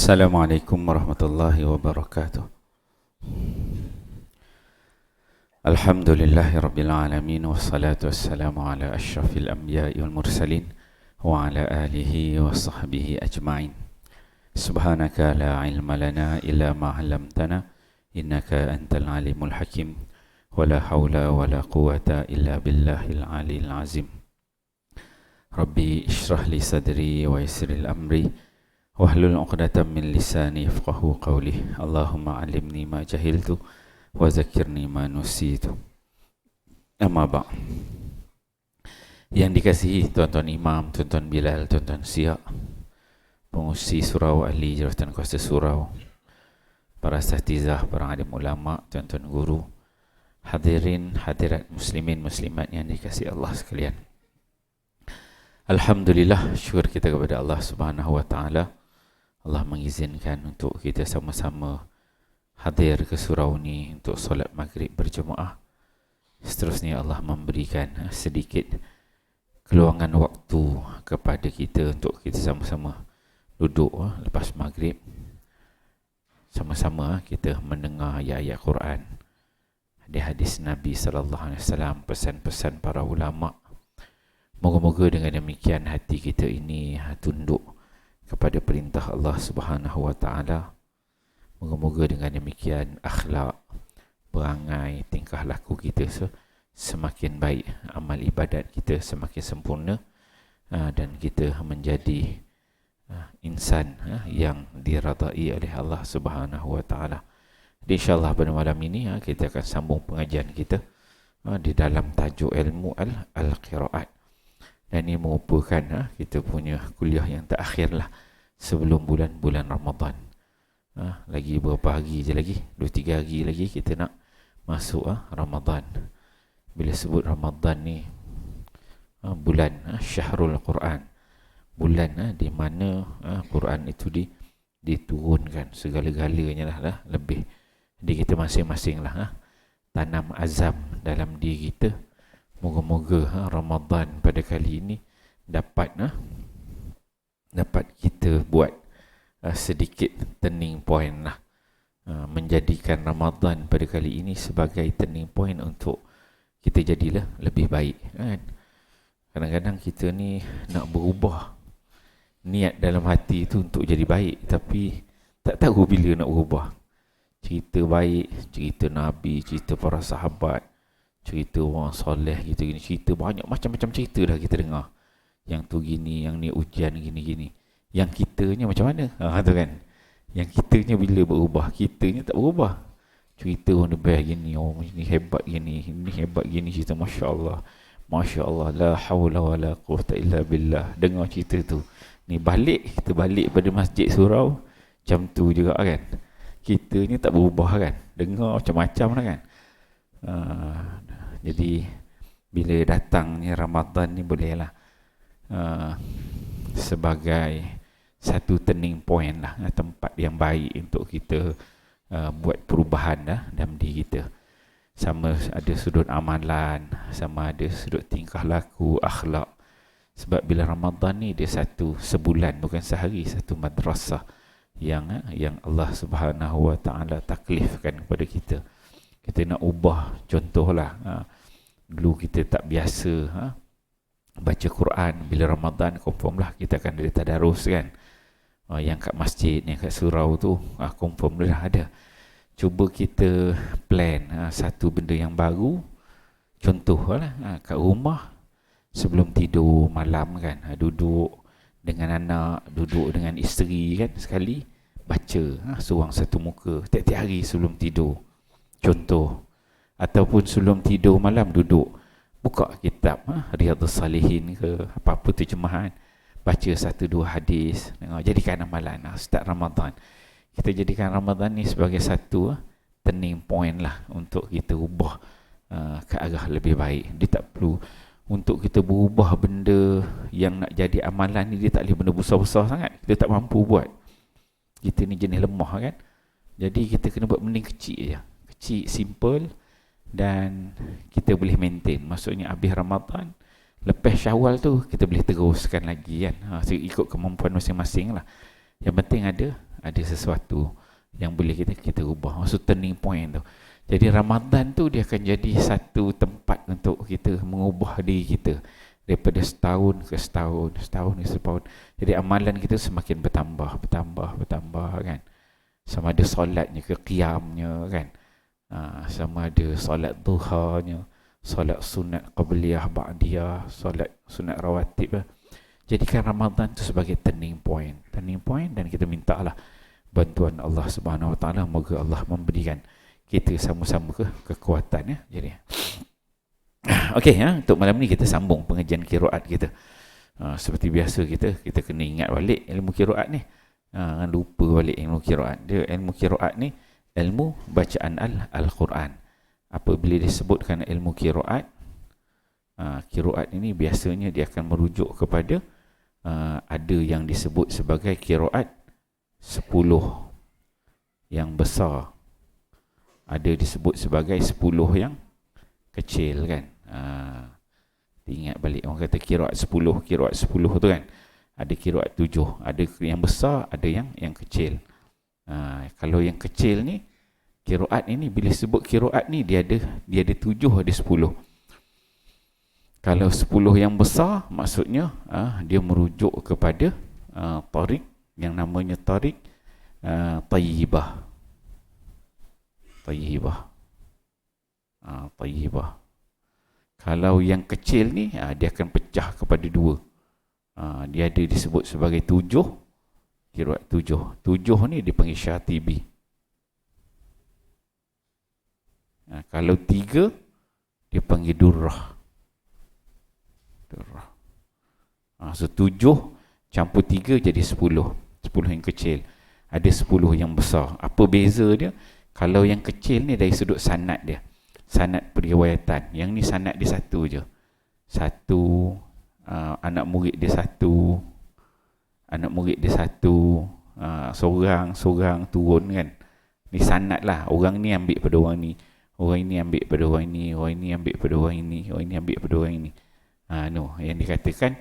Assalamualaikum warahmatullahi wabarakatuh. Alhamdulillahi rabbil alamin, wassalatu wassalamu ala asyrafil anbiya'i wal mursalin wa ala alihi wa sahbihi ajma'in. Subhanaka la ilma lana illa ma 'allamtana innaka antal alimul hakim. Wa la hawla wa la quwwata illa billahil aliyil azim. Rabbi ishrah li sadri wa yassir amri wahlul 'uqdatam min lisani yafqahu qawli. Allahumma 'allimni ma jahiltu wa zakkirni ma nusitu. Amma ba'. Yang dikasihi tuan-tuan imam, tuan-tuan Bilal, tuan-tuan Siak, pengurusi surau, ahli jawatan kuasa surau, para asatizah, para alim ulama, tuan-tuan guru, hadirin hadirat muslimin muslimat yang dikasihi Allah sekalian. Alhamdulillah, syukur kita kepada Allah Subhanahu wa taala. Allah mengizinkan untuk kita sama-sama hadir ke surau ni untuk solat maghrib berjemaah. Seterusnya Allah memberikan sedikit keluangan waktu kepada kita untuk kita sama-sama duduk lepas maghrib, sama-sama kita mendengar ayat-ayat Quran, hadis Nabi sallallahu alaihi wasallam, pesan-pesan para ulama. Moga-moga dengan demikian hati kita ini tunduk kepada perintah Allah Subhanahu wa taala. Moga-moga dengan demikian akhlak, perangai, tingkah laku kita semakin baik, amal ibadat kita semakin sempurna, dan kita menjadi insan yang diradai oleh Allah Subhanahu wa taala. InsyaAllah pada malam ini kita akan sambung pengajian kita di dalam tajuk ilmu al-qiraat. Dan ini merupakan kita punya kuliah yang terakhir lah sebelum bulan Ramadan. Lagi beberapa hari je lagi, 2-3 hari lagi kita nak masuk Ramadan. Bila sebut Ramadan ni bulan Syahrul Quran, bulan di mana Quran itu diturunkan segala-galanya lah lebih. Jadi kita masing-masing lah tanam azam dalam diri kita. Moga-moga Ramadan pada kali ini dapat kita buat sedikit turning point lah, menjadikan Ramadan pada kali ini sebagai turning point untuk kita jadilah lebih baik kan. Kadang-kadang kita ni nak berubah, niat dalam hati tu untuk jadi baik, tapi tak tahu bila nak berubah. Cerita baik, cerita Nabi, cerita para sahabat, cerita orang soleh gitu gini, cerita banyak macam-macam cerita dah kita dengar. Yang tu gini, yang ni ujian gini-gini. Yang kitanya macam mana? Tu kan. Yang kitanya bila berubah, kitanya tak berubah. Cerita orang lebih gini, oh ini hebat gini, ini hebat gini, cerita masya-Allah. Masya-Allah, la haula wala quwwata illa billah. Dengar cerita tu. Ni balik, kita balik pada masjid surau, macam tu juga kan. Kitanya tak berubah kan. Dengar macam-macam lah kan. Jadi bila datangnya Ramadan ni bolehlah sebagai satu turning point lah, tempat yang baik untuk kita buat perubahan dalam diri kita. Sama ada sudut amalan, sama ada sudut tingkah laku, akhlak. Sebab bila Ramadan ni dia satu sebulan, bukan sehari, satu madrasah yang Allah Subhanahu wa taala taklifkan kepada kita. Kita nak ubah, contohlah dulu kita tak biasa baca Quran. Bila Ramadan confirm lah kita akan ada tadarus kan. Yang kat masjid, yang kat surau tu confirm dah ada. Cuba kita plan satu benda yang baru. Contohlah kat rumah sebelum tidur malam kan, duduk dengan anak, duduk dengan isteri kan, sekali baca seorang satu muka tiap-tiap hari sebelum tidur. Contoh. Ataupun sebelum tidur malam duduk buka kitab Riyadhus Salihin ke apa-apa terjemahan, baca 1-2 hadis, jadikan amalan start Ramadan. Kita jadikan Ramadan ni sebagai satu turning point lah untuk kita ubah ke arah lebih baik. Dia tak perlu untuk kita berubah benda yang nak jadi amalan ni, dia tak boleh benda besar-besar sangat, kita tak mampu buat. Kita ni jenis lemah kan. Jadi kita kena buat benda kecil je, kecil, simple, dan kita boleh maintain. Maksudnya habis Ramadan, lepas Syawal tu kita boleh teruskan lagi kan. Ikut kemampuan masing-masing lah. Yang penting ada ada sesuatu yang boleh kita rubah. Maksud turning point tu. Jadi Ramadan tu dia akan jadi satu tempat untuk kita mengubah diri kita daripada setahun ke setahun, setahun ke setahun. Jadi amalan kita semakin bertambah kan. Sama ada solatnya ke qiyamnya kan. Sama ada solat duhanya, solat sunat qabliyah ba'diyah, solat sunat rawatib. Jadikan Ramadan tu sebagai turning point dan kita mintalah bantuan Allah Subhanahu Wa Taala, moga Allah memberikan kita sama-sama kekuatan ya. Jadi okey ya, untuk malam ni kita sambung pengajian qiraat kita. Seperti biasa kita kena ingat balik ilmu qiraat ni. Jangan lupa balik ilmu qiraat. Dia ilmu qiraat ni ilmu bacaan Al-Quran. Apabila disebutkan ilmu qiraat, qiraat ini biasanya dia akan merujuk kepada ada yang disebut sebagai qiraat 10 yang besar, ada disebut sebagai 10 yang kecil kan. Ingat balik orang kata qiraat 10 tu kan, ada qiraat 7, ada yang besar, ada yang kecil. Kalau yang kecil ni, qiraat ini bila sebut qiraat ni dia ada 7, ada 10. Kalau 10 yang besar maksudnya dia merujuk kepada tariq yang namanya tariq tayyibah. Kalau yang kecil ni dia akan pecah kepada 2. Dia ada disebut sebagai 7, qiraat 7. 7 ni dipanggil syatibi. Kalau 3 dia panggil durrah. So 7 campur 3 jadi 10 yang kecil. Ada 10 yang besar. Apa beza dia? Kalau yang kecil ni dari sudut sanad dia, sanad periwayatan. Yang ni sanad dia satu je. Satu, anak murid dia satu, seorang turun kan. Ni sanad lah. Orang ni ambil pada orang ni, orang ini ambil pada orang ini, orang ini ambil pada orang ini, orang ini ambil pada orang ini. Yang dikatakan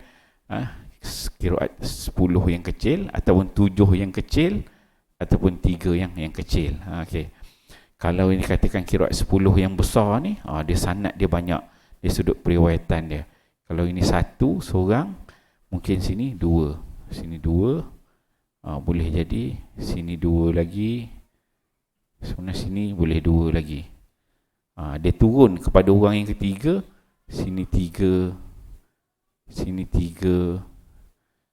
qiraat 10 yang kecil, ataupun 7 yang kecil, ataupun 3 yang kecil. Okey. Kalau ini dikatakan qiraat 10 yang besar ni, dia sanad dia banyak, dia sudut periwayatan dia. Kalau ini satu, seorang, mungkin sini 2, sini 2, boleh jadi sini 2 lagi, sebenarnya sini boleh 2 lagi. Dia turun kepada orang yang ketiga, sini 3, sini 3,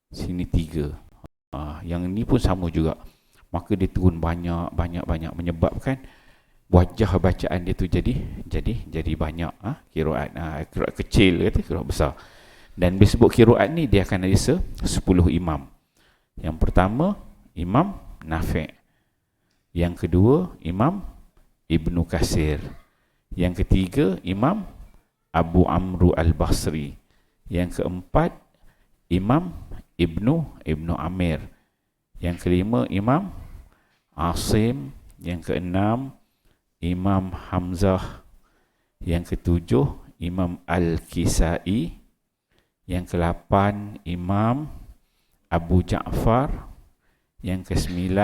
sini 3. Yang ni pun sama juga. Maka dia turun banyak menyebabkan wajah bacaan dia tu jadi banyak qiraat. Qiraat kecil kata, qiraat besar. Dan disebut qiraat ni dia akan ada 10 imam. Yang pertama Imam Nafi'. Yang kedua Imam Ibnu Katsir. Yang ketiga Imam Abu Amru Al-Basri. Yang keempat Imam Ibnu Amir. Yang kelima Imam Asim. Yang keenam Imam Hamzah. Yang ketujuh Imam Al-Kisai. Yang ke-8 Imam Abu Ja'far. Yang ke-9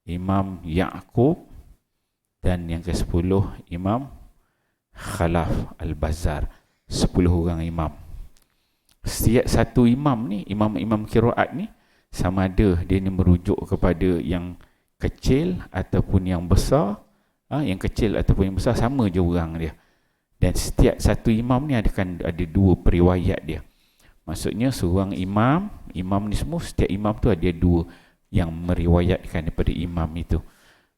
Imam Ya'qub. Dan yang ke-10 Imam Khalaf Al-Bazzar. 10 orang imam. Setiap satu imam ni, imam qiraat ni, sama ada dia ni merujuk kepada yang kecil ataupun yang besar. Yang kecil ataupun yang besar sama je orang dia. Dan setiap satu imam ni ada 2 periwayat dia. Maksudnya seorang imam ni semua, setiap imam tu ada 2 yang meriwayatkan daripada imam itu.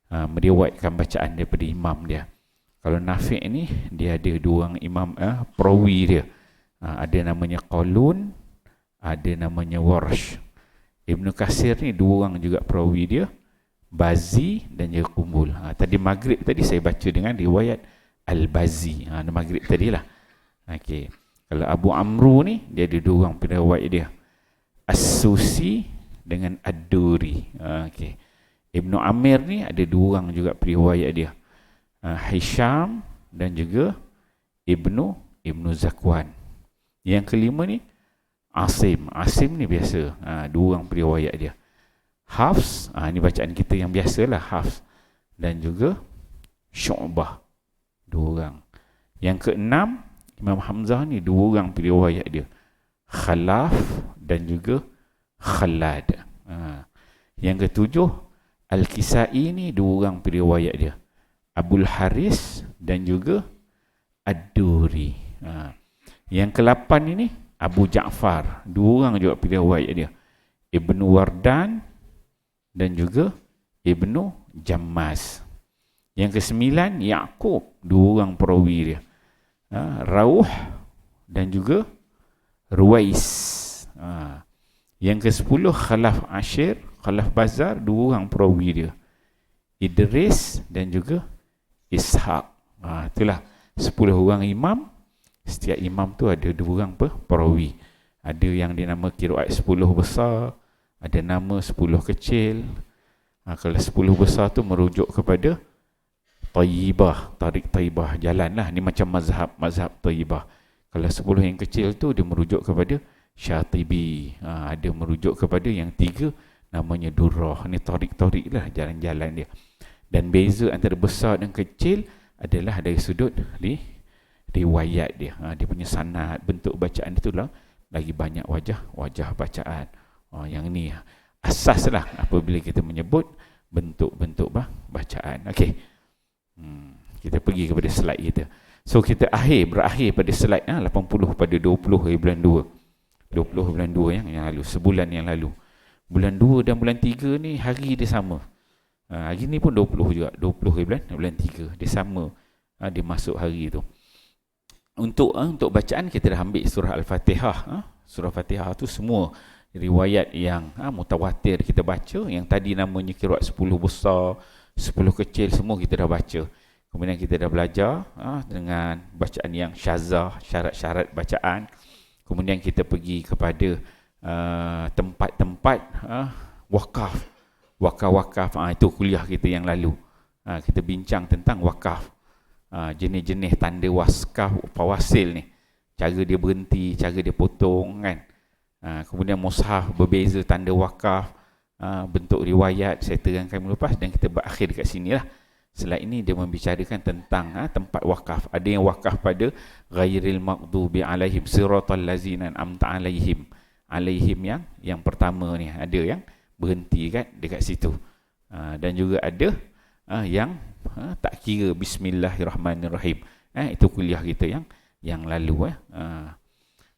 Meriwayatkan bacaan daripada imam dia. Kalau Nafi' ni dia ada 2 orang imam perawi dia. Ada namanya Qalun, ada namanya Warsh. Ibnu Katsir ni 2 orang juga perawi dia, Bazi dan juga Kumbul. Tadi Maghrib tadi saya baca dengan riwayat Al-Bazi. Maghrib tadilah. Okey. Kalau Abu Amru ni dia ada 2 orang perawi dia, As-Susi dengan Ad-Duri. Okey. Ibnu Amir ni ada 2 orang juga periwayat dia, Hisham dan juga Ibnu Zakwan. Yang kelima ni Asim. Asim ni biasa 2 orang periwayat dia, Hafs, ini bacaan kita yang biasalah, Hafs. Dan juga Syu'bah, 2 orang. Yang keenam, Imam Hamzah ni 2 orang riwayat dia, Khalaf dan juga Khalad. Yang ketujuh, Al-Kisai ni 2 orang riwayat dia, Abul Haris dan juga Ad-Duri. Yang ke-8 ini Abu Ja'far, 2 orang juga riwayat dia, Ibnu Wardan dan juga Ibnu Jammas. Yang ke-9 Ya'qub, 2 orang perawi dia, Rauh dan juga Ruwais. Yang ke-10 Khalaf Ashir, Khalaf Bazar, 2 orang perawi dia, Idris dan juga Ishaq. Itulah 10 orang imam. Setiap imam tu ada 2 orang perawi. Ada yang dinama qiraat 10 besar, ada nama 10 kecil. Kalau 10 besar tu merujuk kepada Tayyibah, tarik Tayyibah, jalan lah. Ni macam mazhab Tayyibah. Kalau 10 yang kecil tu dia merujuk kepada Syatibi. Ada merujuk kepada yang 3 namanya Durrah. Ni tarik lah, jalan-jalan dia. Dan beza antara besar dan kecil adalah dari sudut riwayat dia. Dia punya sanad, bentuk bacaan itulah lagi banyak wajah bacaan. Yang ni asas lah apabila kita menyebut bentuk-bentuk bacaan. Okey. Kita pergi kepada slide kita. So kita berakhir pada slide 80 pada 20 hari bulan 2. 20 bulan 2 yang lalu, sebulan yang lalu. Bulan 2 dan bulan 3 ni hari dia sama. Hari ni pun 20 juga, 20 hari bulan 3. Dia sama. Dia masuk hari tu. Untuk bacaan kita dah ambil surah Al-Fatihah. Surah Fatihah tu semua riwayat yang mutawatir kita baca. Yang tadi namanya qiraat 10 besar, 10 kecil, semua kita dah baca. Kemudian kita dah belajar dengan bacaan yang syazah, syarat-syarat bacaan. Kemudian kita pergi kepada tempat-tempat wakaf. Itu kuliah kita yang lalu. Kita bincang tentang wakaf. Jenis-jenis tanda fawasil ni. Cara dia berhenti, cara dia potong kan. Kemudian mushaf berbeza tanda wakaf. Bentuk riwayat saya terangkan minggu lepas dan kita berakhir dekat sini lah. Slide ini dia membicarakan tentang tempat wakaf. Ada yang wakaf pada ghairil maghdubi alaihim siratal ladzina an'amta alaihim. Alaihim yang pertama ni, ada yang berhenti kan dekat situ. Dan juga ada yang tak kira bismillahirrahmanirrahim. Itu kuliah kita yang lalu.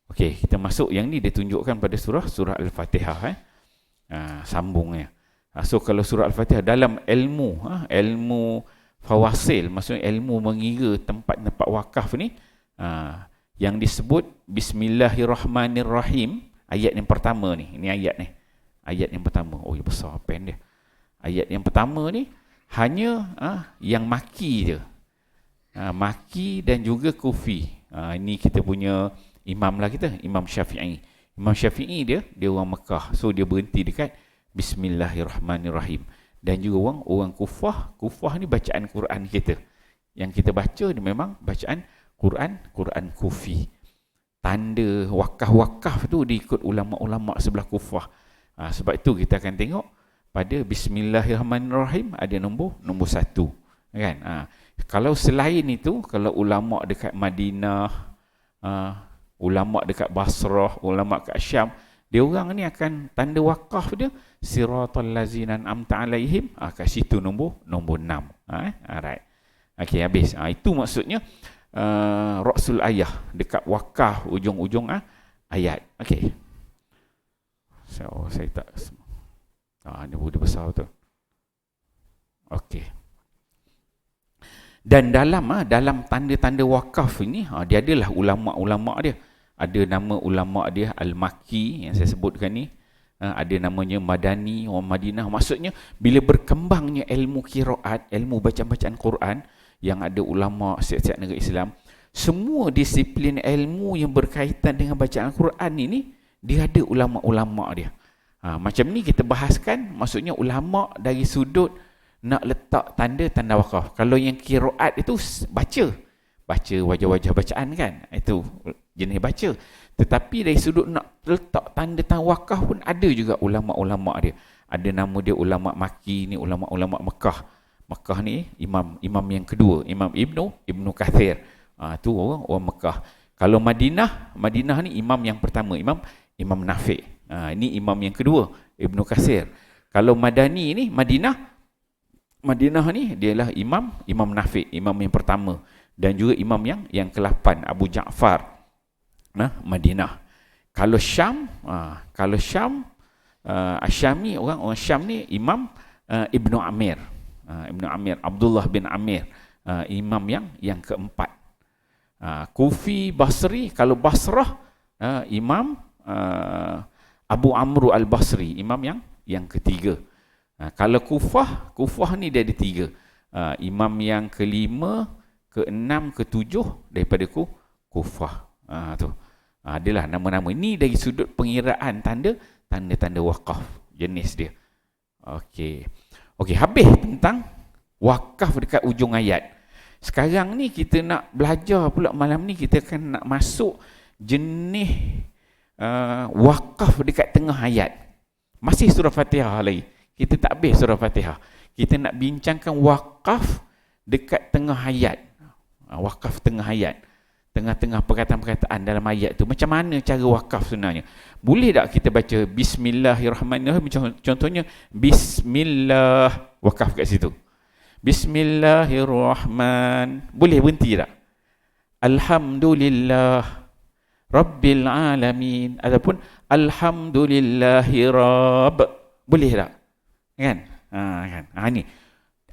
Okey, kita masuk yang ni dia tunjukkan pada surah Al-Fatihah. Sambungnya. So kalau surah Al-Fatihah dalam ilmu fawasil, maksudnya ilmu mengira tempat-tempat wakaf ni, yang disebut bismillahirrahmanirrahim, ayat yang pertama ni. Ini ayat yang pertama. Oh, besar pen dia. Ayat yang pertama ni hanya yang maki je. Maki dan juga kufi. Ini kita punya imam lah kita, Imam Syafi'i. Imam Syafi'i dia orang Mekah. So dia berhenti dekat bismillahirrahmanirrahim. Dan juga orang Kufah ni bacaan Quran kita. Yang kita baca dia memang bacaan Quran Kufi. Tanda wakaf tu diikut ulama-ulama sebelah Kufah. Sebab itu kita akan tengok pada bismillahirrahmanirrahim ada nombor 1 kan. Kalau selain itu, kalau ulama dekat Madinah, ulama dekat Basrah, ulama kat Syam, dia orang ni akan tanda wakaf dia siratal ladzina an'amta alaihim, kat situ nombor 6. Alright. Okey, habis. Itu maksudnya Ra'sul ayah, dekat wakaf ujung-ujung ayat. Okey. So, saya tak ni budak besar tu. Okey. Dan dalam tanda-tanda wakaf ini, dia adalah ulama-ulama dia. Ada nama ulama dia Al-Makki yang saya sebutkan ni. Ada namanya Madani, orang Madinah. Maksudnya bila berkembangnya ilmu qiraat, ilmu bacaan-bacaan Quran, yang ada ulama setiap negara Islam, semua disiplin ilmu yang berkaitan dengan bacaan Quran ini, dia ada ulama-ulama dia. Macam ni kita bahaskan, maksudnya ulama dari sudut nak letak tanda-tanda wakaf. Kalau yang qiraat itu baca wajah-wajah bacaan kan, itu jenis baca. Tetapi dari sudut nak letak tanda-tanda wakaf pun ada juga ulama-ulama dia. Ada nama dia ulama Maki ni, ulama-ulama Mekah. Mekah ni imam yang kedua, Imam Ibnu Kathir. Tu orang Mekah. Kalau Madinah ni imam yang pertama, Imam Nafi'. Ini imam yang kedua, Ibnu Kathir. Kalau Madani ni Madinah ni dialah Imam Nafi', imam yang pertama, dan juga imam yang ke-8 Abu Ja'far Madinah. Kalau Syam Asyami, orang Syam ni Imam Ibnu Amir. Abdullah bin Amir, imam yang keempat. Kufi, Basri, kalau Basrah Imam Abu Amru Al-Basri, imam yang ketiga. Kalau Kufah ni dia ada 3. Imam yang kelima, ke-6, ke-7 daripada Kufah. Tu. Adalah nama-nama. Ini dari sudut pengiraan tanda-tanda wakaf, jenis dia. Okey, habis tentang wakaf dekat ujung ayat. Sekarang ni kita nak belajar pula, malam ni kita akan nak masuk jenis wakaf dekat tengah ayat. Masih surah Fatihah lagi. Kita tak habis surah Fatihah. Kita nak bincangkan wakaf dekat tengah ayat. Wakaf tengah ayat. Tengah-tengah perkataan-perkataan dalam ayat tu. Macam mana cara wakaf sebenarnya? Boleh tak kita baca Bismillahirrahmanirrahim? Contohnya Bismillah, wakaf kat situ. Bismillahirrahman. Boleh berhenti tak? Alhamdulillah Rabbil Alamin. Ataupun Alhamdulillahirab. Boleh tak? Kan? Ni.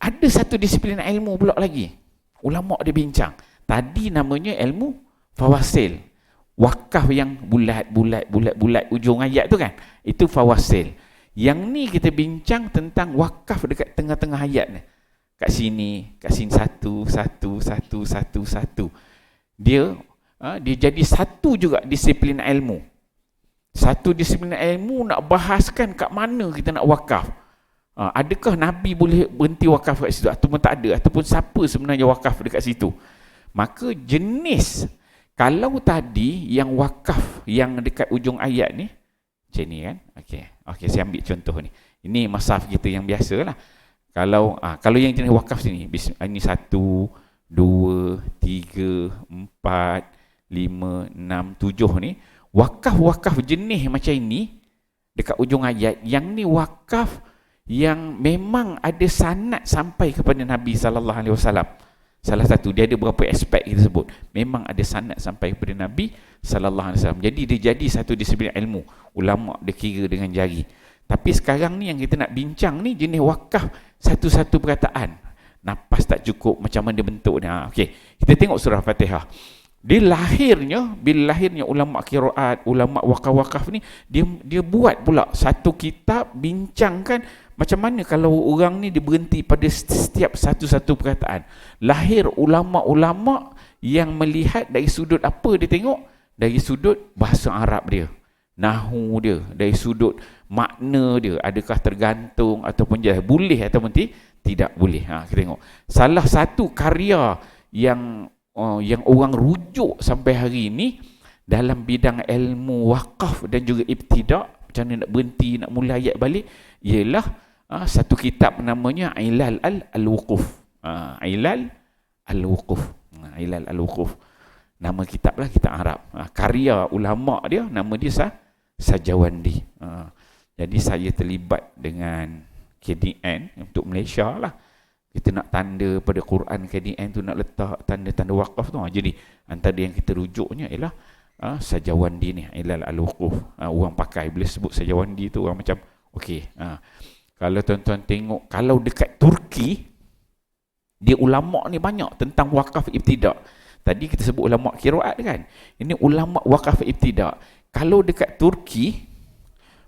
Ada satu disiplin ilmu pula lagi. Ulama' dia bincang. Tadi namanya ilmu fawasil. Wakaf yang bulat ujung ayat tu kan. Itu fawasil. Yang ni kita bincang tentang wakaf dekat tengah-tengah ayat ni. Kat sini satu. Dia jadi satu juga disiplin ilmu. Satu disiplin ilmu nak bahaskan kat mana kita nak wakaf. Adakah Nabi boleh berhenti wakaf kat situ ataupun tak ada, ataupun siapa sebenarnya wakaf dekat situ. Maka jenis, kalau tadi yang wakaf yang dekat ujung ayat ni macam ni kan. Okey, saya ambil contoh ni. Ini masaf kita yang biasalah. Kalau yang jenis wakaf sini, ini 1, 2, 3, 4, 5, 6, 7 ni, wakaf-wakaf jenis macam ini dekat ujung ayat, yang ni wakaf yang memang ada sanad sampai kepada Nabi SAW. Salah satu, dia ada berapa aspek kita sebut. Memang ada sanad sampai kepada Nabi SAW. Jadi dia jadi satu disiplin ilmu. Ulama' dia kira dengan jari. Tapi sekarang ni yang kita nak bincang ni jenis wakaf satu-satu perkataan. Nafas tak cukup, macam mana bentuk ni. Okey, kita tengok surah Fatihah. Bila lahirnya ulama' qiraat, ulama' wakaf-wakaf ni, dia buat pula satu kitab bincangkan macam mana kalau orang ni dia berhenti pada setiap satu-satu perkataan. Lahir ulama'-ulama' yang melihat dari sudut apa dia tengok? Dari sudut bahasa Arab dia, nahu dia, dari sudut makna dia, adakah tergantung ataupun jelas, boleh ataupun tidak boleh. Kita tengok salah satu karya yang orang rujuk sampai hari ini dalam bidang ilmu wakaf dan juga ibtidak, macam mana nak berhenti, nak mula ayat balik, ialah satu kitab namanya Ilal Al-Wuquf. Ilal Al-Wuquf. Ilal Al-Wuquf. Nama kitab lah, kitab Arab. Karya ulama' dia, nama dia Sajawandi. Jadi saya terlibat dengan KDN untuk Malaysia lah. Kita nak tanda pada Quran KDN tu, nak letak tanda-tanda wakaf tu. Jadi antara yang kita rujuknya ialah Sajawandi ni, Ilal Al-Wuquf. Orang pakai, bila sebut Sajawandi tu orang macam okey. Kalau tuan-tuan tengok, kalau dekat Turki, dia ulama' ni banyak tentang wakaf ibtidak. Tadi kita sebut ulama' qiraat kan. Ini ulama' wakaf ibtidak. Kalau dekat Turki,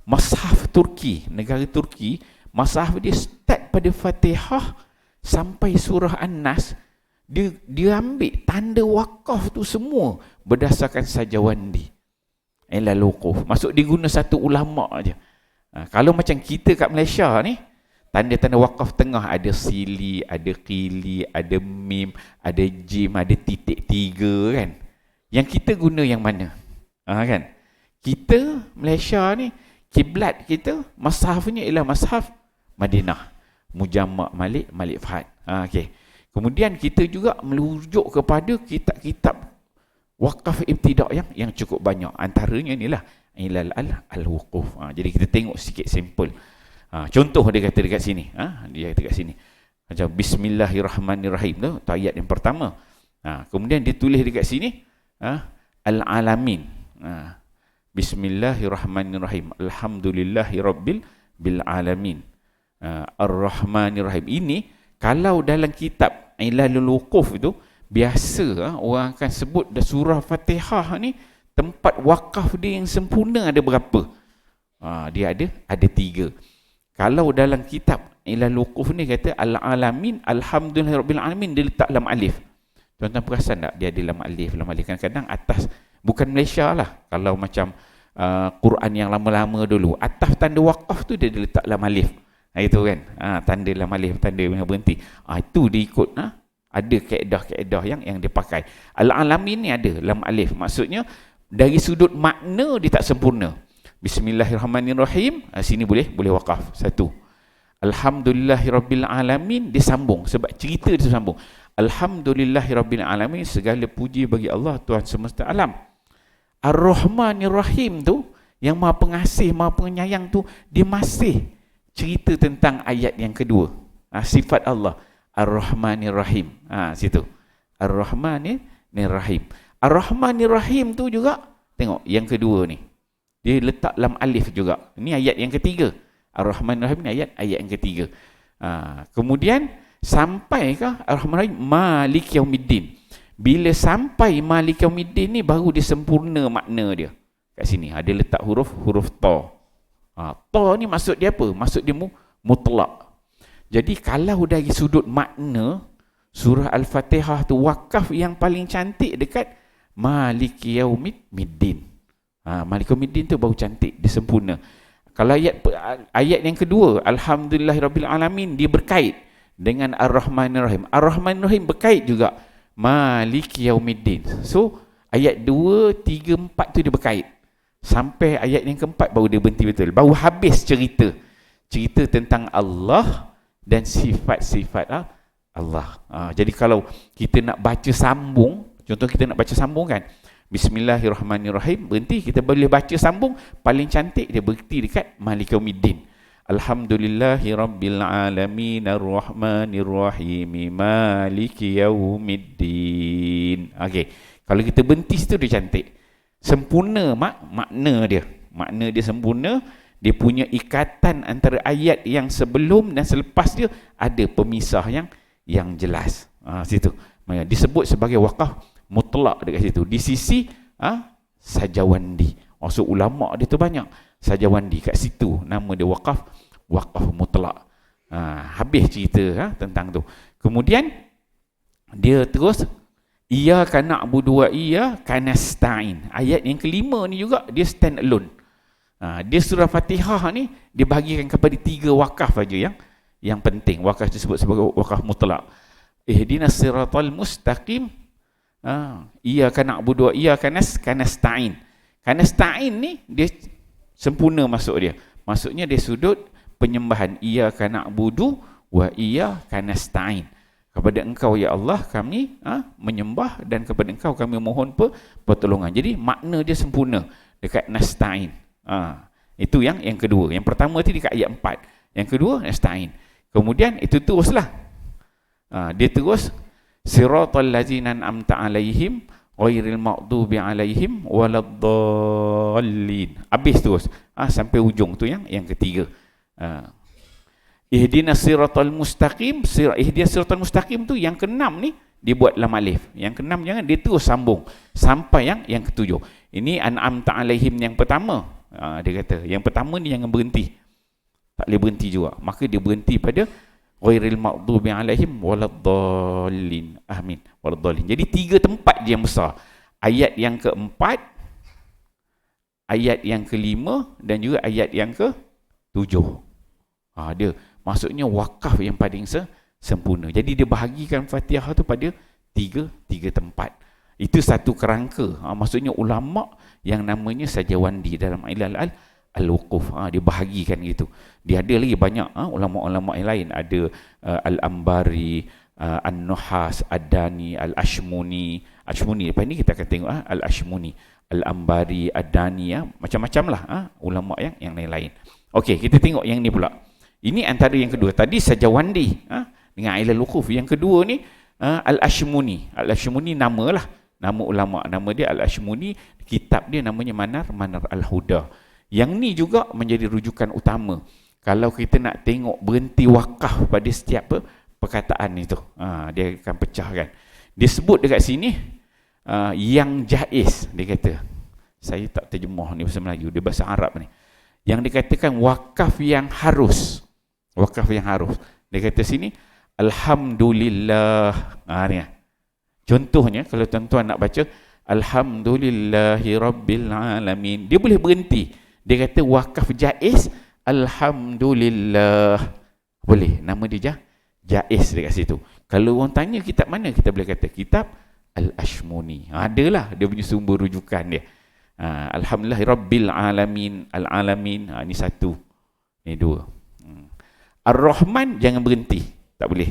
Mashaf Turki, negara Turki, Mashaf dia start pada Fatihah sampai surah An-Nas. Dia ambil tanda wakaf tu semua berdasarkan Sajawandi. Ilal Wuquf. Maksud dia guna satu ulama' aja. Kalau macam kita kat Malaysia ni, tanda-tanda wakaf tengah ada sili, ada qili, ada mim, ada jim, ada titik 3 kan. Yang kita guna yang mana? Kan? Kita Malaysia ni, kiblat kita, mashafnya ialah mashaf Madinah. Mujamma' Malik Fahad. Okey. Kemudian kita juga merujuk kepada kitab-kitab wakaf ibtidak yang cukup banyak. Antaranya inilah Ilal al-Wuquf. Jadi kita tengok sikit sampel. Contoh dia kata dekat sini. Dia kata dekat sini. Macam Bismillahirrahmanirrahim tu ayat yang pertama. Kemudian dia tulis dekat sini Al-Alamin. Bismillahirrahmanirrahim. Alhamdulillahirabbil alamin. Ar-Rahmanirrahim. Ini kalau dalam kitab Ilalul Wuquf itu biasa orang akan sebut surah Fatihah ni tempat wakaf dia yang sempurna ada berapa? Dia ada 3. Kalau dalam kitab Ilalul Wuquf ni kata Al-Alamin, Alhamdulillahirabbil alamin, dia letak lam alif. Tuan-tuan perasan tak dia ada lam alif? Kadang-kadang atas, bukan Malaysia lah, kalau macam Quran yang lama-lama dulu, atas tanda wakaf tu dia letak lam alif. Itu kan, tanda lam alif, tanda yang berhenti. Itu dia ikut, ada kaedah-kaedah yang dia pakai. Al-Alamin ni ada lam alif, maksudnya dari sudut makna dia tak sempurna. Bismillahirrahmanirrahim, sini boleh wakaf. Satu. Alhamdulillahirabbil alamin, dia sambung sebab cerita dia sambung. Alhamdulillahirabbil alamin, segala puji bagi Allah Tuhan semesta alam. Ar-Rahmanirrahim tu, yang Maha Pengasih, Maha Penyayang tu, dia masih cerita tentang ayat yang kedua. Sifat Allah Ar-Rahmanirrahim. Situ. Ar-Rahmanirrahim. Ar-Rahmanirrahim tu juga tengok yang kedua ni. Dia letak lam alif juga. Ini ayat yang ketiga. Ar-Rahmanirrahim ni ayat yang ketiga. Kemudian sampai ke Ar-Rahmanirrahim Malik Yaumiddin. Bila sampai Malik Yaumiddin ni baru dia sempurna makna dia. Kat sini ada letak huruf ta. Ta ni maksud dia apa? Maksud dia mutlak. Jadi kalau dari sudut makna, surah Al-Fatihah tu wakaf yang paling cantik dekat Malik Yaumiddin. Malik Yaumiddin tu baru cantik, dia sempurna. Kalau ayat yang kedua, Alhamdulillahirabbil alamin, dia berkait dengan Ar-Rahmanirrahim. Ar-Rahmanirrahim berkait juga Malik Yaumiddin. So ayat 2, 3, 4 tu dia berkait. Sampai ayat yang keempat baru dia berhenti betul. Baru habis cerita tentang Allah dan sifat-sifat Allah. Jadi kalau kita nak baca sambung, contoh kita nak baca sambung kan, Bismillahirrahmanirrahim, berhenti, kita boleh baca sambung. Paling cantik dia berhenti dekat Malik Yaumiddin. Alhamdulillahirabbil alamin arrahmanirrahim maliki yaumiddin. Okey. Kalau kita berhenti situ dia cantik. Sempurna makna dia. Makna dia sempurna. Dia punya ikatan antara ayat yang sebelum dan selepas dia ada pemisah yang jelas. Situ. Disebut sebagai wakaf mutlak dekat situ. Di sisi Sajawandi. Maksud ulama dia tu banyak. Sajawandi kat situ nama dia wakaf mutlak. Habis cerita tentang tu. Kemudian dia terus iyyaka na'budu wa iyyaka nasta'in. Ayat yang kelima ni juga dia stand alone. Dia surah Fatihah ni dia bahagikan kepada 3 wakaf saja yang penting. Wakaf disebut sebagai wakaf mutlak. Ihdinas siratal mustaqim. Iyyaka na'budu wa iyyaka nasta'in. Nasta'in ni dia sempurna masuk dia. Maksudnya dia sudut penyembahan. Iyyaka na'budu wa iyyaka nasta'in. Kepada engkau ya Allah kami menyembah dan kepada engkau kami mohon pertolongan. Jadi makna dia sempurna dekat nasta'in. Itu yang kedua. Yang pertama tadi dekat ayat 4. Yang kedua nasta'in. Kemudian itu teruslah. Dia terus siratal ladzina an'amta alaihim ghairil maghdubi alaihim waladdallin. Habis terus sampai ujung tu yang ketiga. Ihdinas siratal mustaqim. Ihdinas siratal mustaqim tu yang keenam ni dia buat lam alif. Yang keenam jangan dia terus sambung sampai yang ketujuh. Ini an'amta alaihim yang pertama. Dia kata yang pertama ni jangan berhenti. Tak boleh berhenti juga. Maka dia berhenti pada ghairil maghdubi alaihim waladdallin. Amin. Waladdallin. Jadi 3 tempat dia yang besar. Ayat yang keempat, ayat yang kelima dan juga ayat yang ke-7. Dia maksudnya wakaf yang paling sempurna. Jadi dia bahagikan Fatihah tu pada 3 tempat. Itu satu kerangka. Maksudnya ulama yang namanya Sajawandi dalam Ilal al-wuquf. Dia bahagikan gitu. Dia ada lagi banyak ulama-ulama yang lain. Ada Al-Ambari, An-Nuhas, Ad-Dani, Al-Ashmuni. Ashmuni, lepas ni kita akan tengok Al-Ashmuni, Al-Ambari, Ad-Dani, macam-macam lah ulama yang lain-lain. Okey, kita tengok yang ni pula. Ini antara yang kedua. Tadi Sajawandi dengan Ilal Wuquf. Yang kedua ni Al-Ashmuni. Al-Ashmuni nama lah, nama ulama. Nama dia Al-Ashmuni. Kitab dia namanya Manar Al-Huda. Yang ni juga menjadi rujukan utama kalau kita nak tengok berhenti wakaf pada setiap perkataan itu. Dia akan pecahkan. Dia sebut dekat sini yang jaiz. Dia kata, saya tak terjemah ni bahasa Melayu, dia bahasa Arab ni. Yang dikatakan wakaf yang harus. Wakaf yang harus. Dia kata sini, Alhamdulillah. Ni. Contohnya, kalau tuan-tuan nak baca, Alhamdulillahi Rabbil Alamin. Dia boleh berhenti. Dia kata wakaf jaiz, Alhamdulillah. Boleh, nama dia jaiz dekat situ. Kalau orang tanya kitab mana, kita boleh kata kitab Al-Ashmuni. Adalah dia punya sumber rujukan dia. Alhamdulillah Rabbil Alamin. Al-Alamin, ni satu. Ni dua. Ar-Rahman jangan berhenti. Tak boleh.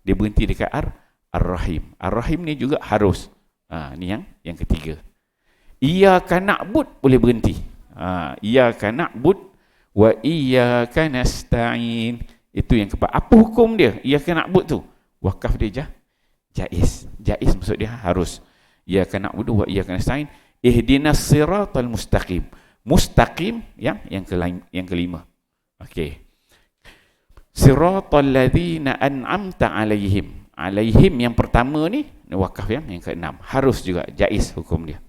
Dia berhenti dekat Ar-Rahim. Ar-Rahim ni juga harus. Ni yang ketiga. Iyyaka na'bud boleh berhenti. Iyyaka na'bud wa iyyaka nasta'in. Itu yang keempat. Apa hukum dia? Iyyaka na'bud tu. Wakaf dia jaiz. Jaiz maksud dia harus. Iyyaka na'budu wa iyyaka nasta'in. Ihdinas siratal mustaqim. Mustaqim yang kelima. Okey. Siratal ladzina an'amta alaihim. Alaihim yang pertama ni wakaf yang keenam. Harus juga jaiz hukum dia.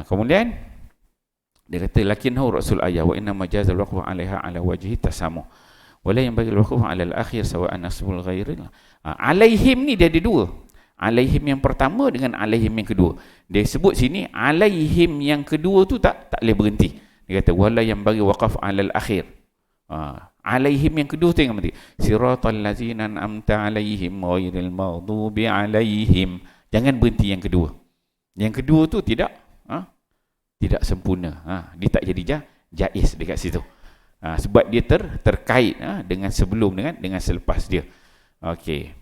Kemudian dia kata lakinnahu rasul ayah wa inna majazal waqfu 'alaiha 'ala wajhi tasamuh. Wala yang bagi waqfu 'ala al-akhir sawa'an nasbul ghairil. Alaihim ni dia ada dua. Alaihim yang pertama dengan alaihim yang kedua. Dia sebut sini alaihim yang kedua tu tak boleh berhenti. Dia kata wala yang bagi waqaf 'ala al-akhir. Alaihim yang kedua tu yang berhenti. Siratal ladzina an'amta 'alaihim ghairil maghdubi 'alaihim. Jangan berhenti yang kedua. Yang kedua tu tidak sempurna. Dia tak jadi jaiz dekat situ. Sebab dia terkait dengan sebelum dengan selepas dia. Okey.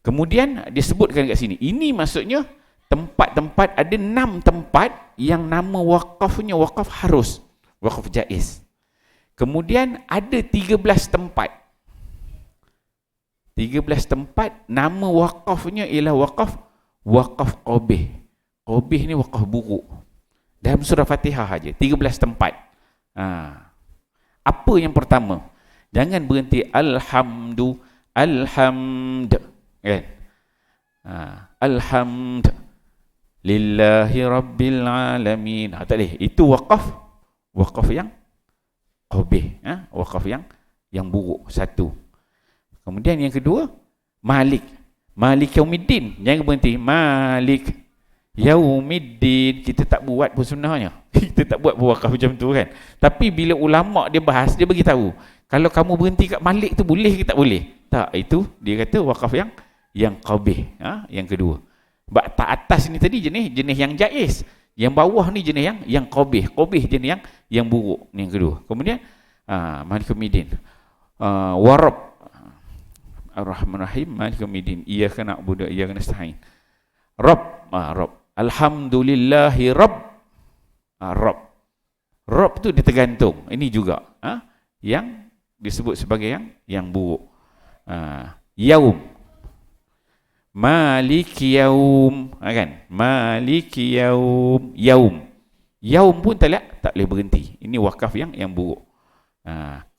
Kemudian dia sebutkan dekat sini. Ini maksudnya tempat-tempat, ada 6 tempat yang nama wakafnya wakaf harus, wakaf jaiz. Kemudian ada 13 tempat. 13 tempat nama wakafnya ialah wakaf qabih. Qabih ni wakaf buruk. Dalam surah Fatihah aja 13 tempat. Apa yang pertama? Jangan berhenti alhamd kan? Alhamd lillahi rabbil alamin. Tak boleh. Itu wakaf yang qabih, wakaf yang buruk. Satu. Kemudian yang kedua, Malik Yaumiddin. Jangan berhenti Malik Yaumiddin. Kita tak buat pun sebenarnya. Kita tak buat pun wakaf macam tu kan. Tapi bila ulama dia bahas, dia bagi tahu, kalau kamu berhenti kat Malik tu boleh ke tak boleh? Tak, itu dia kata wakaf yang qabih, yang kedua. Sebab tak atas ni tadi jenis yang jaiz. Yang bawah ni jenis yang qabih. Qabih jenis yang buruk, ni yang kedua. Kemudian Malik Yaumiddin. Warab Ar-Rahman Rahim Malik Yaumiddin. Iyyaka na'budu wa iyyaka nasta'in. Rabb. Alhamdulillahi Rabb. Rabb tu dia tergantung. Ini juga yang disebut sebagai yang buruk. Yaum. Maliki yaum, kan? Maliki yaum. Yaum pun tak boleh berhenti. Ini wakaf yang buruk.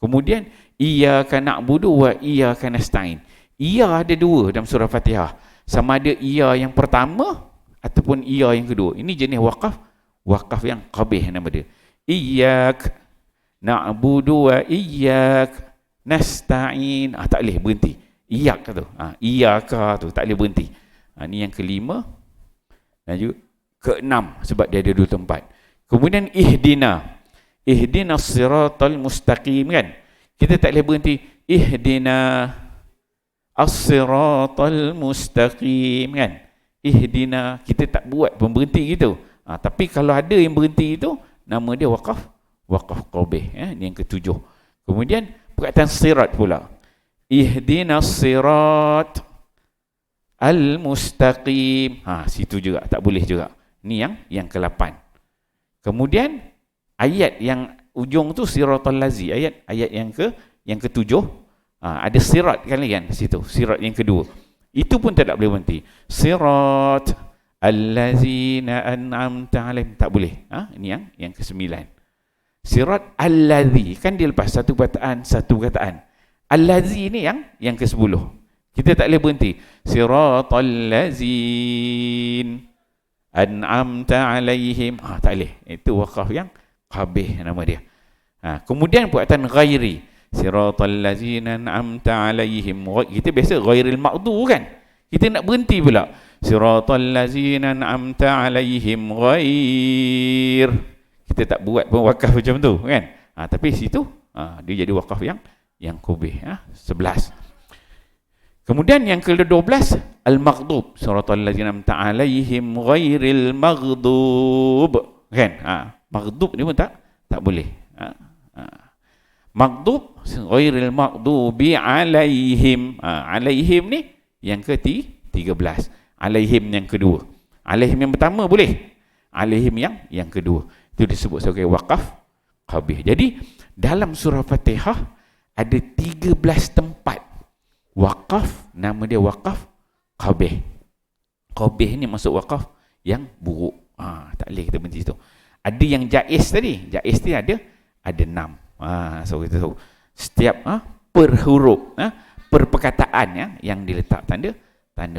Kemudian iyyaka na'budu wa iyyaka nasta'in. Iya ada dua dalam surah Fatihah. Sama ada iya yang pertama ataupun iya yang kedua. Ini jenis wakaf yang qabih nama dia. Iyyak na'budu wa iyyak nasta'in. Tak boleh berhenti. Iyyak tu. Iyyaka tu tak boleh berhenti. Ni yang kelima dan juga keenam sebab dia ada dua tempat. Kemudian ihdinas siratal mustaqim kan. Kita tak boleh berhenti ihdina as-siratal mustaqim kan. Ihdina, kita tak buat pun berhenti gitu. Tapi kalau ada yang berhenti itu, nama dia wakaf Wakaf qabih. Ini yang ketujuh. Kemudian perkataan sirat pula. Ihdinas sirat al-mustaqim. Situ juga tak boleh juga. Ini yang ke-8. Kemudian ayat yang ujung tu siratal lazi, ayat yang ketujuh, ada sirat kan situ, sirat yang kedua. Itu pun tak boleh berhenti. Sirat allazina an'amta alaihim, tak boleh. Ini yang ke-9. Sirat allazi, kan dia lepas satu perkataan. Allazi ni yang ke-10. Kita tak boleh berhenti. Siratal lazin an'amta alaihim. Tak boleh. Itu wakaf yang qabih nama dia. Kemudian perkataan ghairi. Siratal lazina an'amta alaihim. Kita biasa ghairil maghdu kan. Kita nak berhenti pula. Siratal lazina an'amta alaihim ghair. Kita tak buat pun wakaf macam tu kan. Tapi situ dia jadi wakaf yang qabih. 11. Kemudian yang ke-12 al-maghdub. Siratal ladzina an'amta 'alaihim ghairil maghdub. Kan? Maghdub ni pun tak boleh. Maghdub ghairil maghdubi 'alaihim. Alaihim ni yang ke-13. Alaihim yang kedua. Alaihim yang pertama boleh. Alaihim yang kedua. Itu disebut sebagai wakaf qabih. Jadi dalam surah Fatihah ada 13 tempat wakaf, nama dia wakaf qabih. Qabih ni masuk wakaf yang buruk. Tak boleh kita berhenti situ. Ada yang jaiz tadi. Jaiz ni ada 6. So kita tahu setiap per huruf, per perkataan yang diletak tanda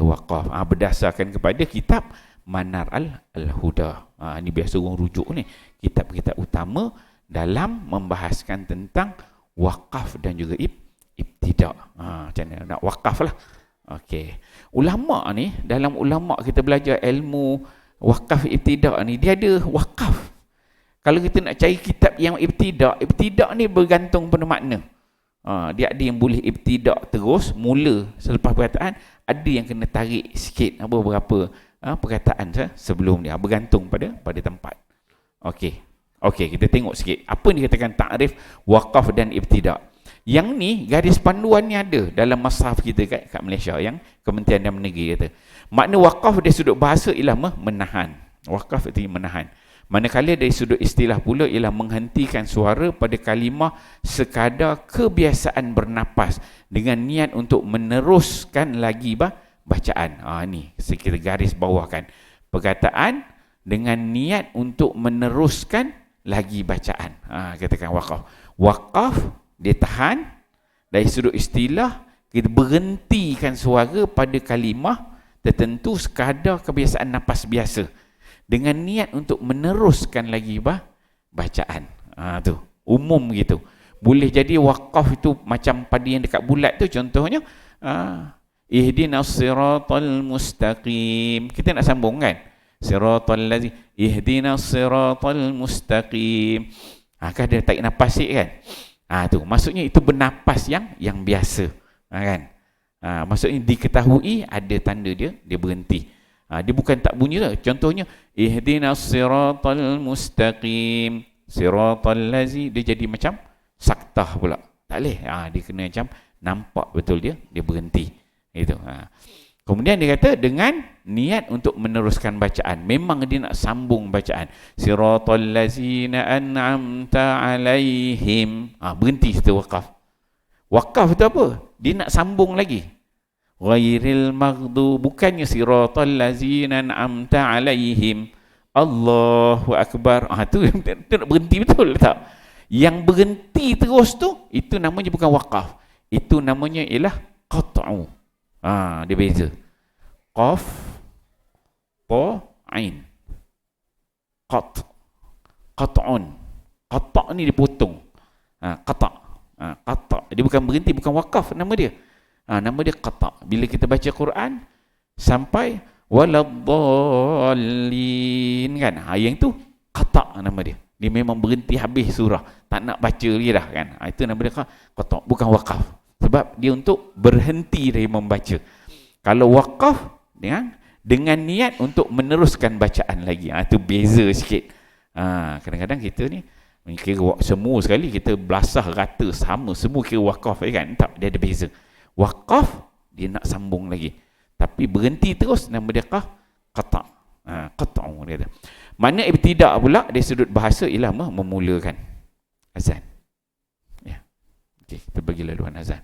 wakaf. Berdasarkan kepada kitab Manar al-Huda. Ini biasa orang rujuk ni. Kitab-kitab utama dalam membahaskan tentang wakaf dan juga ibtidak. Macam mana nak wakaf lah. Okey. Ulama ni, dalam ulama kita belajar ilmu wakaf ibtidak ni, dia ada wakaf. Kalau kita nak cari kitab yang ibtidak ni bergantung pada makna. Dia ada yang boleh ibtidak terus, mula selepas perkataan, ada yang kena tarik sikit beberapa perkataan sebelum dia, bergantung pada tempat. Okey, kita tengok sikit apa ni dikatakan takrif wakaf dan ibtidak. Yang ni garis panduan ni ada dalam mushaf kita kat Malaysia, yang Kementerian Dalam Negeri kata. Makna wakaf dari sudut bahasa ialah menahan. Wakaf itu menahan. Manakala dari sudut istilah pula ialah menghentikan suara pada kalimah sekadar kebiasaan bernapas dengan niat untuk meneruskan lagi bacaan. Ni kita garis bawahkan. Perkataan dengan niat untuk meneruskan lagi bacaan. Katakan wakaf. Wakaf dia tahan dari sudut istilah, kita berhentikan suara pada kalimah tertentu sekadar kebiasaan napas biasa dengan niat untuk meneruskan lagi bacaan. Tu umum gitu. Boleh jadi wakaf itu macam pada yang dekat bulat tu, contohnya ihdinas siratal mustaqim. Kita nak sambung kan? Siratal lazi, ihdinas siratal mustaqim. Kan dia tarik nafas sikit kan? Tu maksudnya itu bernapas yang biasa. Kan? Maksudnya diketahui ada tanda dia berhenti. Dia bukan tak bunyi lah. Contohnya ihdinas siratal mustaqim, siratal lazi, dia jadi macam saktah pula. Tak boleh. Dia kena macam nampak betul dia berhenti. Itu. Kemudian dia kata dengan niat untuk meneruskan bacaan. Memang dia nak sambung bacaan. Siratal lazina an'amta alaihim. Berhenti situ wakaf. Wakaf itu apa? Dia nak sambung lagi. Ghairil maghdu, bukannya siratal lazina an'amta alaihim. Allahu akbar. Tu nak berhenti betul tak? Yang berhenti terus tu, itu namanya bukan wakaf. Itu namanya ialah qat'u. Dia beza. Qaf, ta, ain. Qat'un. Qata' ni dipotong. Qata'. Qata'. Dia bukan berhenti, bukan wakaf nama dia. Nama dia qata'. Bila kita baca Quran sampai waladdallin kan. Yang tu qata' nama dia. Dia memang berhenti habis surah. Tak nak baca lagi dah kan. Itu nama dia qata', bukan wakaf. Sebab dia untuk berhenti dari membaca. Kalau wakaf dengan niat untuk meneruskan bacaan lagi. Itu beza sikit. Kadang-kadang kita ni Kira semua sekali kita belasah rata sama, semua kira wakaf kan? Tak, dia ada beza. Wakaf dia nak sambung lagi, tapi berhenti terus nama dia qata'. Qata' dia ada. Mana ibtidak pula dari sudut bahasa ialah memulakan azan. Ya. Okey, kita bagi laluan azan.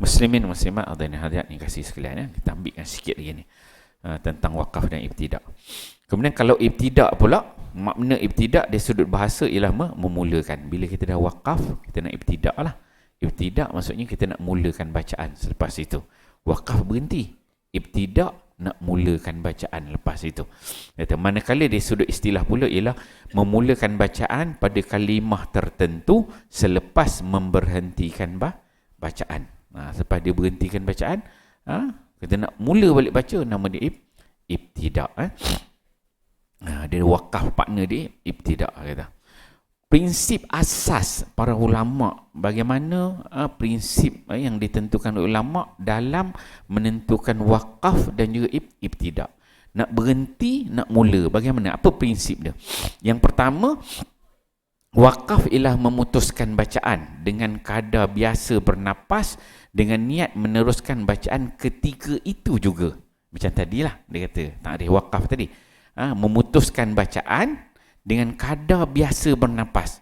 Muslimin muslimat hadirin hadirat ni kasih sekalian ya. Kita ambilkan sikit lagi ni tentang wakaf dan ibtidak. Kemudian kalau ibtidak pula, makna ibtidak dari sudut bahasa ialah memulakan. Bila kita dah wakaf, kita nak ibtidak lah. Ibtidak maksudnya kita nak mulakan bacaan selepas itu. Wakaf berhenti. Ibtidak nak mulakan bacaan lepas itu. Kata, manakala dari sudut istilah pula ialah memulakan bacaan pada kalimah tertentu selepas memberhentikan bacaan. Selepas dia berhentikan bacaan, kita nak mula balik baca, nama dia ibtidak. Dia wakaf partner dia ibtidak kata. Prinsip asas para ulama, bagaimana prinsip yang ditentukan oleh ulama dalam menentukan wakaf dan juga ibtidak. Nak berhenti, nak mula, bagaimana? Apa prinsip dia? Yang pertama, wakaf ialah memutuskan bacaan dengan kadar biasa bernapas dengan niat meneruskan bacaan ketika itu juga. Macam tadilah dia kata, takrif wakaf tadi. Memutuskan bacaan dengan kadar biasa bernapas.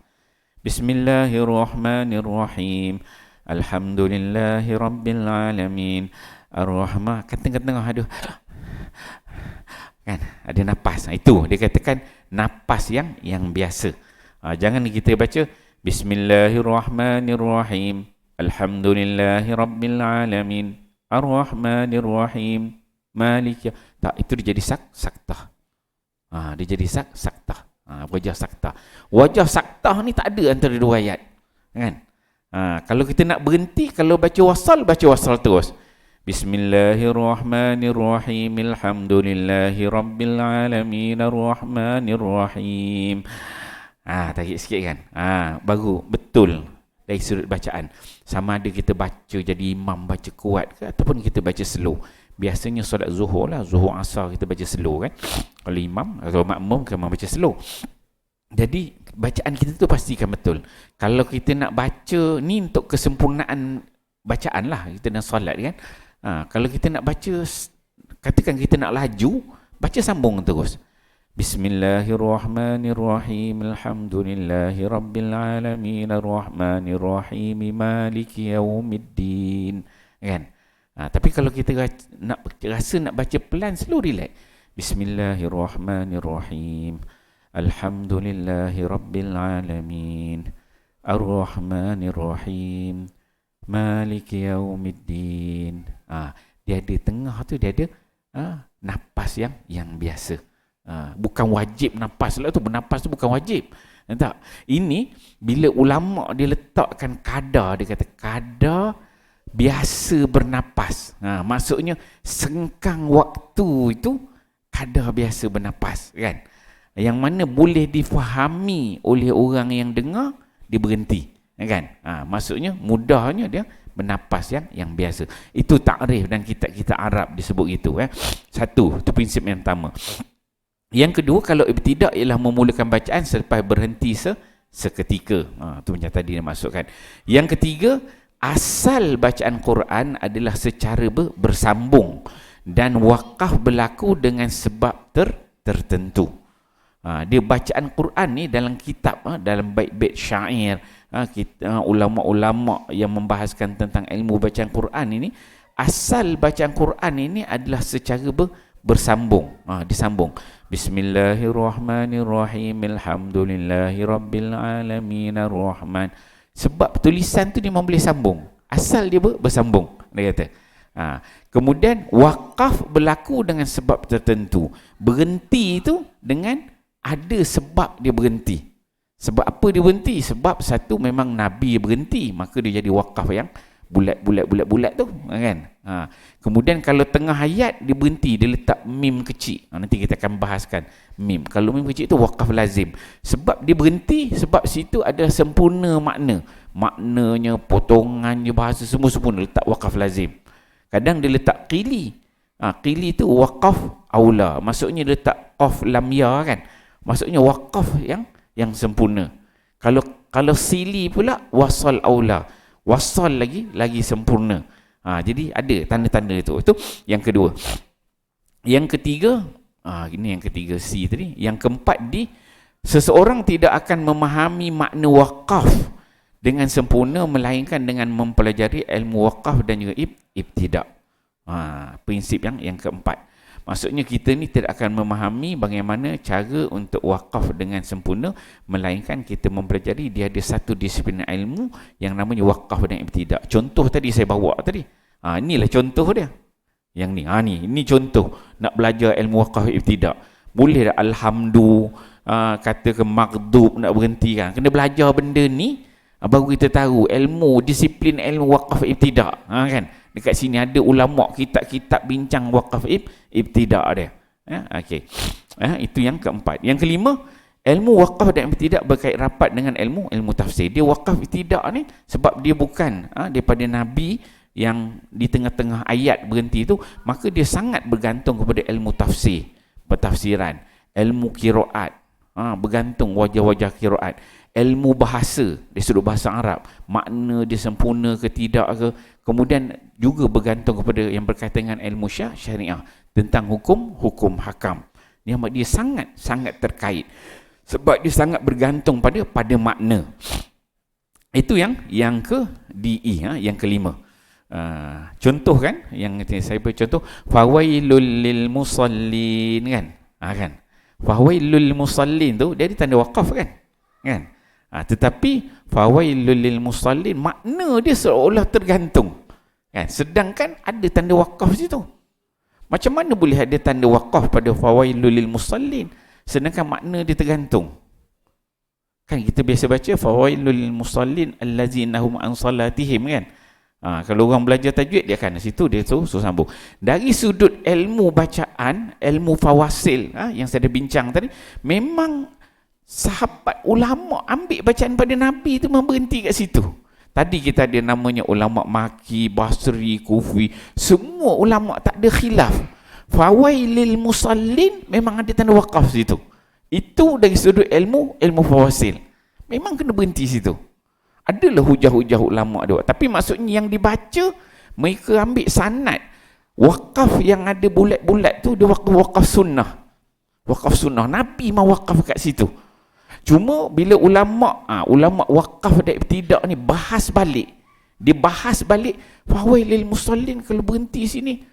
Bismillahirrahmanirrahim. Alhamdulillahirabbil alamin. Ar-Rahman. Kan tengah-tengah ada kan ada napas. Itu dia katakan napas yang biasa. Jangan kita baca Bismillahirrahmanirrahim. Alhamdulillahirabbil alamin. Ar-Rahmanirrahim. Malik. Tak, itu dia jadi saktah. Dia jadi saktah. Wajah saktah. Wajah saktah ni tak ada antara dua ayat. Kan? Kalau kita nak berhenti, kalau baca wasal terus. Bismillahirrahmanirrahim. Alhamdulillahirabbil alamin. Ar-Rahmanirrahim. Tarik sikit kan? Baru betul dari sudut bacaan. Sama ada kita baca jadi imam, baca kuat ke, ataupun kita baca slow. Biasanya solat zuhur lah, zuhur asar kita baca slow kan. Kalau imam, kalau makmum kita baca slow. Jadi bacaan kita tu pastikan betul. Kalau kita nak baca ni untuk kesempurnaan bacaan lah, kita nak solat kan. Kalau kita nak baca, katakan kita nak laju, baca sambung terus. Bismillahirrahmanirrahim. Alhamdulillahirabbil alamin. Ar-Rahmanirrahim. Maliki yaumiddin. Kan? Tapi kalau kita rasa nak baca pelan, slow, relax. Bismillahirrahmanirrahim. Alhamdulillahirabbil alamin. Ar-Rahmanirrahim. Maliki yaumiddin. Dia ada tengah tu, dia ada napas yang biasa. Bukan wajib napas lah tu. Bernapas tu bukan wajib. Tak. Ini bila ulama dia letakkan kadar, dia kata kadar biasa bernapas. Maksudnya sengkang waktu itu kadar biasa bernapas kan. Yang mana boleh difahami oleh orang yang dengar, dia berhenti kan. Maksudnya mudahnya dia bernapas yang biasa. Itu takrif dan kitab-kitab Arab disebut gitu. Satu, itu prinsip yang pertama. Yang kedua, kalau ibtidak ialah memulakan bacaan selepas berhenti seketika. Itu macam tadi dia masukkan. Yang ketiga, asal bacaan Quran adalah secara bersambung dan wakaf berlaku dengan sebab tertentu. Dia bacaan Quran ni dalam kitab, dalam bait-bait syair, ulama-ulama yang membahaskan tentang ilmu bacaan Quran ini, asal bacaan Quran ini adalah secara bersambung, disambung. Bismillahirrahmanirrahim. Alhamdulillahirabbil alamin. Ar-Rahman. Sebab tulisan tu dia boleh sambung. Asal dia bersambung, dia kata. Kemudian wakaf berlaku dengan sebab tertentu. Berhenti itu dengan ada sebab dia berhenti. Sebab apa dia berhenti? Sebab satu, memang Nabi berhenti, maka dia jadi wakaf yang bulat tu kan. Kemudian kalau tengah ayat dia berhenti, dia letak mim kecil. Nanti kita akan bahaskan mim. Kalau mim kecil tu wakaf lazim. Sebab dia berhenti, sebab situ ada sempurna makna. Maknanya, potongannya, bahasa semua sempurna, letak wakaf lazim. Kadang dia letak qili. Qili tu wakaf aula. Maksudnya dia letak qaf lam ya kan. Maksudnya wakaf yang sempurna. Kalau sili pula wasal aula. Wasal lagi sempurna. Jadi ada tanda-tanda itu. Itu yang kedua. Yang ketiga, ini yang ketiga C tadi. Yang keempat, seseorang tidak akan memahami makna wakaf dengan sempurna melainkan dengan mempelajari ilmu wakaf dan juga ibtidak. Prinsip yang keempat. Maksudnya kita ni tidak akan memahami bagaimana cara untuk wakaf dengan sempurna melainkan kita mempelajari dia ada satu disiplin ilmu yang namanya wakaf dan ibtidak. Contoh tadi saya bawa tadi. Inilah contoh dia. Yang ni, ini contoh nak belajar ilmu wakaf ibtidak. Boleh tak kata ke maghdub nak berhenti kan? Kena belajar benda ni baru kita tahu ilmu, disiplin ilmu wakaf ibtidak. Kan? Dekat sini ada ulama kitab-kitab bincang wakaf ibtidak dia. Okey. Itu yang keempat. Yang kelima, ilmu wakaf dan ibtidak berkait rapat dengan ilmu tafsir. Dia wakaf ibtidak ni sebab dia bukan daripada Nabi yang di tengah-tengah ayat berhenti tu, maka dia sangat bergantung kepada ilmu tafsir, pentafsiran, ilmu qiraat, bergantung wajah-wajah qiraat, ilmu bahasa dari sudut bahasa Arab, makna dia sempurna ke tidak ke, kemudian juga bergantung kepada yang berkaitan dengan ilmu syariah tentang hukum hakam. Dia sangat terkait sebab dia sangat bergantung pada makna. Itu yang yang kelima. Contoh kan yang saya beri contoh, fawailul lil musallin kan, fawailul lil musallin tu dia ada tanda wakaf kan. Tetapi fawailul lil musallin makna dia seolah tergantung kan, sedangkan ada tanda wakaf situ. Macam mana boleh ada tanda wakaf pada fawailul lil musallin sedangkan makna dia tergantung? Kan kita biasa baca fawailul lil musallin allazina hum an salatihim kan. Kalau orang belajar tajwid dia akan situ dia tu sambung. Dari sudut ilmu bacaan, ilmu fawasil yang saya dah bincang tadi, memang sahabat ulama ambil bacaan pada Nabi tu berhenti kat situ. Tadi kita ada namanya ulama Maki, Basri, Kufi, semua ulama tak ada khilaf. Fawailil musallin memang ada tanda wakaf situ. Itu dari sudut ilmu fawasil. Memang kena berhenti situ. Adalah hujah-hujah ulama dia. Tapi maksudnya yang dibaca, mereka ambil sanad. Wakaf yang ada bulat-bulat tu, dia wakaf sunnah. Wakaf sunnah. Nabi mau wakaf kat situ. Cuma bila ulama wakaf dan ibtidak ni bahas balik. Dia bahas balik, fawailil musallin kalau berhenti sini.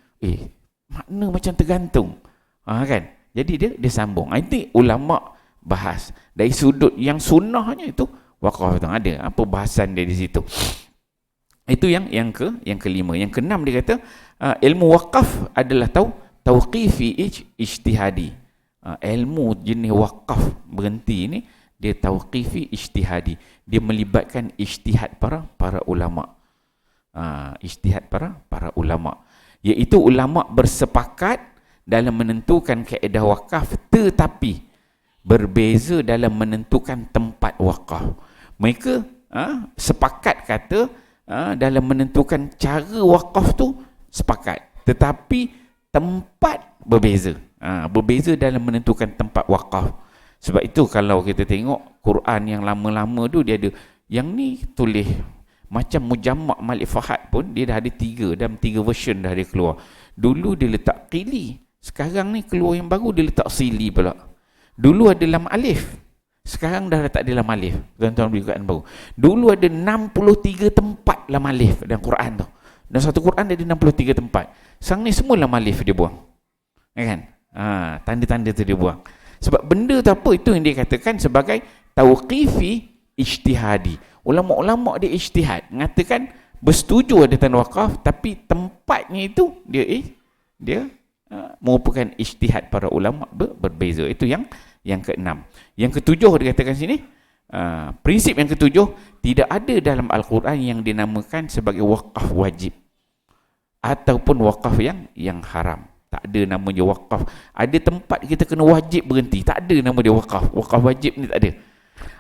Makna macam tergantung. Kan? Jadi dia sambung. Itu ulama bahas. Dari sudut yang sunnahnya itu, wakaf tu ada perbahasan dia di situ. Itu yang kelima. Yang keenam dia kata ilmu wakaf adalah tauqifi ijtihadi. Ilmu jenis wakaf berhenti ni dia tauqifi ijtihadi. Dia melibatkan ijtihad para ulama. Ijtihad para ulama, iaitu ulama bersepakat dalam menentukan kaedah wakaf tetapi berbeza dalam menentukan tempat wakaf. Mereka sepakat kata dalam menentukan cara wakaf tu sepakat, tetapi tempat berbeza. Berbeza dalam menentukan tempat wakaf. Sebab itu kalau kita tengok Quran yang lama-lama tu, dia ada yang ni tulis macam Mujamma' Malik Fahad pun dia dah ada 3 version dah dia keluar. Dulu dia letak qili, sekarang ni keluar yang baru dia letak sili pula. Dulu ada lam alif, sekarang dah tak ada lam alif. Tuan-tuan beri Quran baru. Dulu ada 63 tempat lam alif dalam Quran tu. Dan satu Quran ada 63 tempat. Sekarang ni semua lam alif dia buang. Kan? Tanda-tanda tu dia buang. Sebab benda tu apa? Itu yang dia katakan sebagai tauqifi ijtihadi. Ulama-ulama dia ijtihad, mengatakan bersetuju ada tanda wakaf, tapi tempatnya itu dia merupakan ijtihad para ulama berbeza. Itu yang keenam. Yang ketujuh dikatakan sini, prinsip yang ketujuh, tidak ada dalam Al-Quran yang dinamakan sebagai wakaf wajib ataupun wakaf yang haram. Tak ada namanya wakaf. Ada tempat kita kena wajib berhenti, tak ada nama dia wakaf. Wakaf wajib ni tak ada.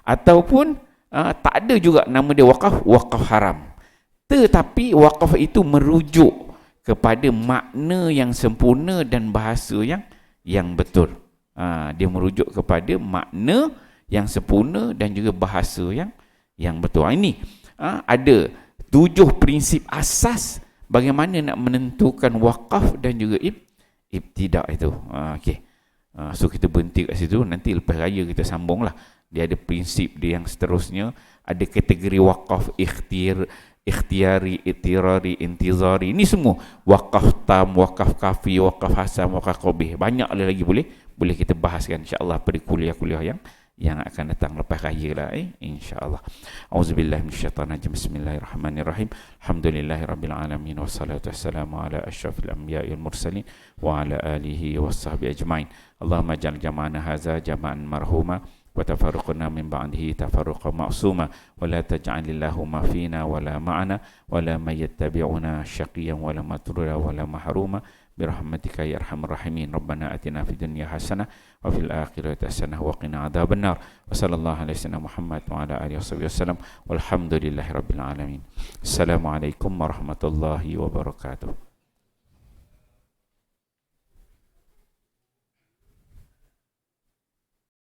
Ataupun tak ada juga nama dia wakaf haram. Tetapi wakaf itu merujuk kepada makna yang sempurna dan bahasa yang betul. Dia merujuk kepada makna yang sempurna dan juga bahasa yang betul. Ini ada 7 prinsip asas bagaimana nak menentukan wakaf dan juga ibtidak itu. Okey. So kita berhenti kat situ, nanti lepas raya kita sambunglah dia ada prinsip dia yang seterusnya, ada kategori wakaf ikhtiyari, itirari, intizari. Ini semua wakaf tam, wakaf kafi, wakaf hasan, wakaf qabih. Banyak lagi boleh kita bahaskan insya-Allah pada kuliah-kuliah yang akan datang lepas raya lah insya-Allah. Auzubillahi minasyaitanir rajim. Bismillahirrahmanirrahim. Alhamdulillahirabbil alamin wassalatu wassalamu ala asyrafil anbiya'i wal mursalin wa ala alihi washabbihi ajmain. Allahumma ja'al jama'ana hadza jama'an marhuma wa tafarruqna min ba'dihi tafarruqan ma'suma wa la taj'al illahumma fina wa la ma'ana wa la may yattabi'una syaqiyan wa la matrura wa la mahruma برحمتك يا أرحم الراحمين. ربنا آتنا في الدنيا حسنة وفي الآخرة حسنة وقنا عذاب النار. وصلى الله على سيدنا محمد وعلى آله وصحبه وسلم والحمد لله رب العالمين. السلام عليكم ورحمة الله وبركاته.